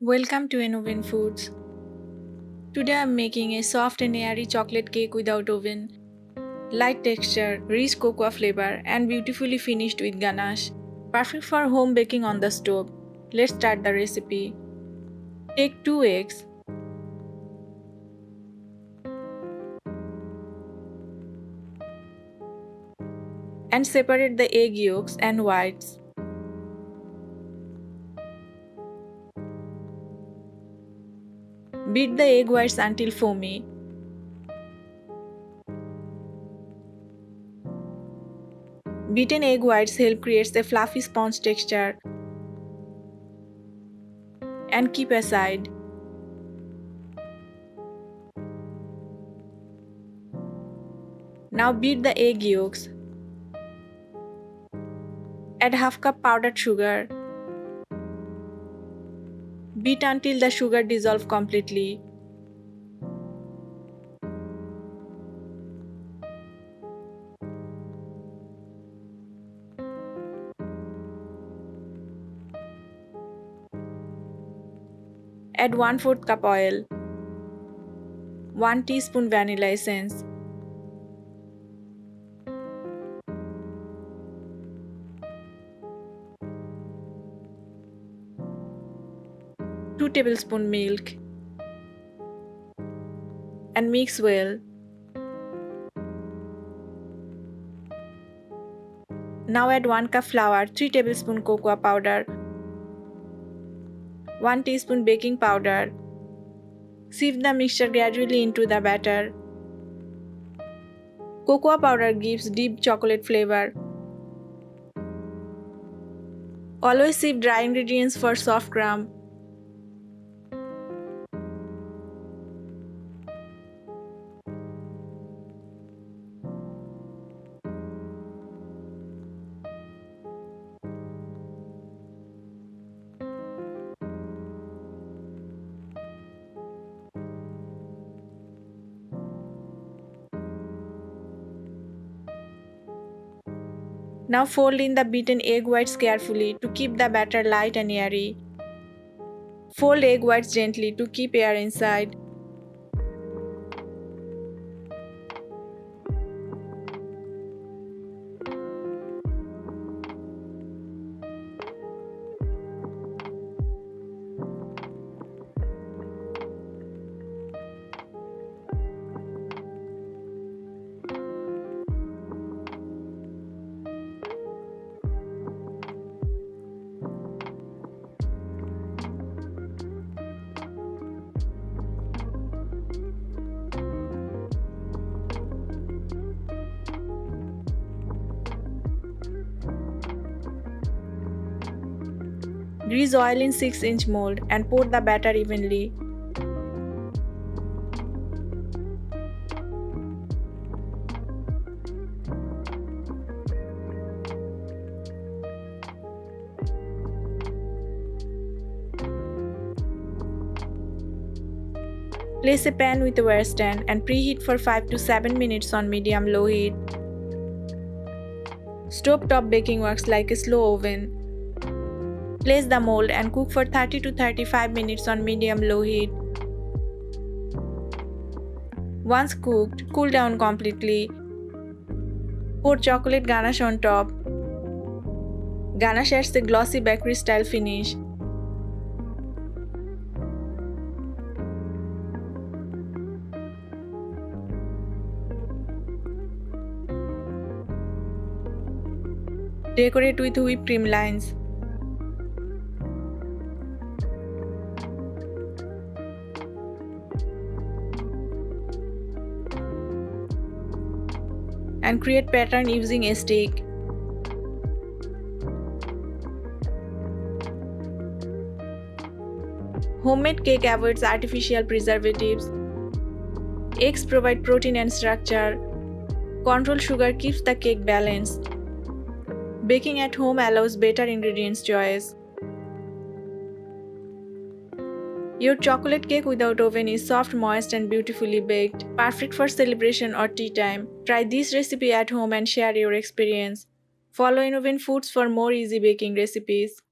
Welcome to Oven Foods. Today I'm making a soft and airy chocolate cake without oven. Light texture, rich cocoa flavor, and beautifully finished with ganache. Perfect for home baking on the stove. Let's start the recipe. Take 2 eggs, and separate the egg yolks and whites. Beat the egg whites until foamy. Beaten egg whites help create a fluffy sponge texture and keep aside. Now beat the egg yolks. Add half cup powdered sugar. Beat until the sugar dissolves completely. Add 1/4 cup oil, 1 teaspoon vanilla essence, 2 tablespoon milk, and mix well. Now add 1 cup flour, 3 tablespoon cocoa powder, 1 teaspoon baking powder. Sieve the mixture gradually into the batter. Cocoa powder gives deep chocolate flavor. Always sieve dry ingredients for soft crumb. Now fold in the beaten egg whites carefully to keep the batter light and airy. Fold egg whites gently to keep air inside. Grease oil in 6-inch mold and pour the batter evenly. Place a pan with a wire stand and preheat for 5 to 7 minutes on medium-low heat. Stove-top baking works like a slow oven. Place the mold and cook for 30 to 35 minutes on medium-low heat. Once cooked, cool down completely. Pour chocolate ganache on top. Ganache adds a glossy bakery-style finish. Decorate with whipped cream lines. And create pattern using a stick. Homemade cake avoids artificial preservatives. Eggs provide protein and structure. Controlled sugar keeps the cake balanced. Baking at home allows better ingredients choice. Your chocolate cake without oven is soft, moist, and beautifully baked, perfect for celebration or tea time. Try this recipe at home and share your experience. Follow Oven Foods for more easy baking recipes.